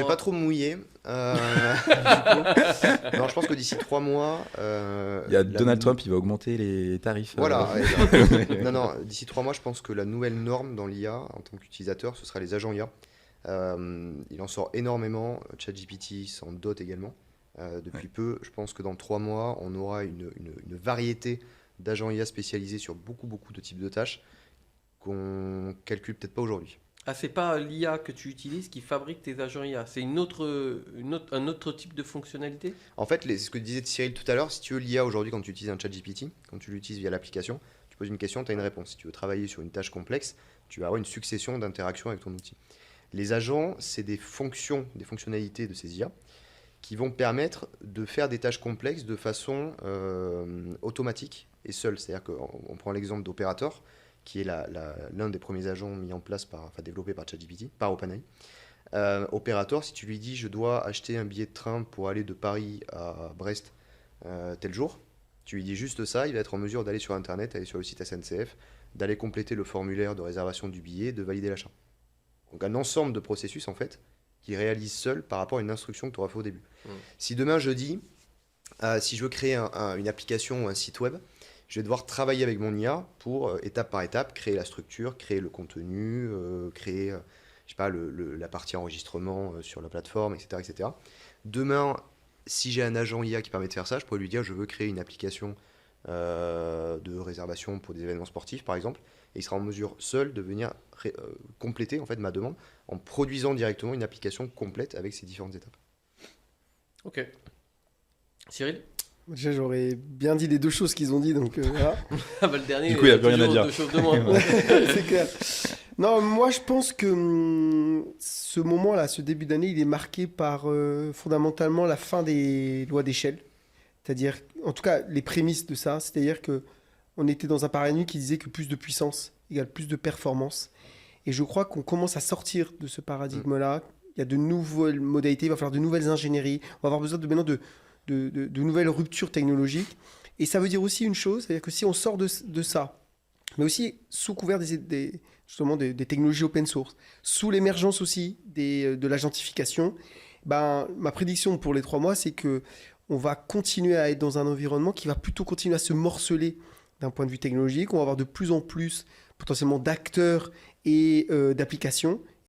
Je vais pas trop me mouiller. Du coup. Non, je pense que d'ici 3 mois. Il y a Donald Trump, il va augmenter les tarifs. Voilà. Non, non, d'ici 3 mois, je pense que la nouvelle norme dans l'IA en tant qu'utilisateur, ce sera les agents IA. Il en sort énormément. ChatGPT s'en dote également. Depuis peu, je pense que dans 3 mois, on aura une variété d'agents IA spécialisés sur beaucoup, beaucoup de types de tâches qu'on calcule peut-être pas aujourd'hui. Ah, c'est pas l'IA que tu utilises qui fabrique tes agents IA, c'est un autre type de fonctionnalité? En fait, ce que disait Cyril tout à l'heure, si tu veux l'IA aujourd'hui, quand tu utilises un chat GPT, quand tu l'utilises via l'application, tu poses une question, tu as une réponse. Si tu veux travailler sur une tâche complexe, tu vas avoir une succession d'interactions avec ton outil. Les agents, c'est des fonctions, des fonctionnalités de ces IA qui vont permettre de faire des tâches complexes de façon automatique et seule. C'est-à-dire qu'on prend l'exemple d'Operator, qui est l'un des premiers agents mis en place enfin développé par ChatGPT, par OpenAI. Operator, si tu lui dis je dois acheter un billet de train pour aller de Paris à Brest tel jour, tu lui dis juste ça, il va être en mesure d'aller sur Internet, aller sur le site SNCF, d'aller compléter le formulaire de réservation du billet, de valider l'achat. Donc un ensemble de processus en fait qui réalise seul par rapport à une instruction que tu auras fait au début. Si demain je dis, si je veux créer une application ou un site web, je vais devoir travailler avec mon IA pour, étape par étape, créer la structure, créer le contenu, créer je sais pas, la partie enregistrement sur la plateforme, etc., etc. Demain, si j'ai un agent IA qui permet de faire ça, je pourrais lui dire je veux créer une application de réservation pour des événements sportifs, par exemple, et il sera en mesure seul de venir compléter en fait, ma demande en produisant directement une application complète avec ces différentes étapes. Ok. Cyril? Déjà, j'aurais bien dit les deux choses qu'ils ont dit, donc voilà. Ah bah le dernier, Du coup, il y a plus rien à toujours dire. deux choses de moins. C'est clair. Non, moi je pense que ce moment-là, ce début d'année, il est marqué par fondamentalement la fin des lois d'échelle. C'est-à-dire, en tout cas, les prémices de ça. C'est-à-dire que on était dans un paradigme qui disait que plus de puissance égale plus de performance. Et je crois qu'on commence à sortir de ce paradigme-là. Il y a de nouvelles modalités, il va falloir de nouvelles ingénieries. On va avoir besoin maintenant de nouvelles ruptures technologiques. Et ça veut dire aussi une chose, c'est-à-dire que si on sort de ça, mais aussi sous couvert justement des technologies open source, sous l'émergence aussi de l'agentification, ben, ma prédiction pour les 3 mois, c'est que on va continuer à être dans un environnement qui va plutôt continuer à se morceler d'un point de vue technologique. On va avoir de plus en plus potentiellement d'acteurs et d'applications.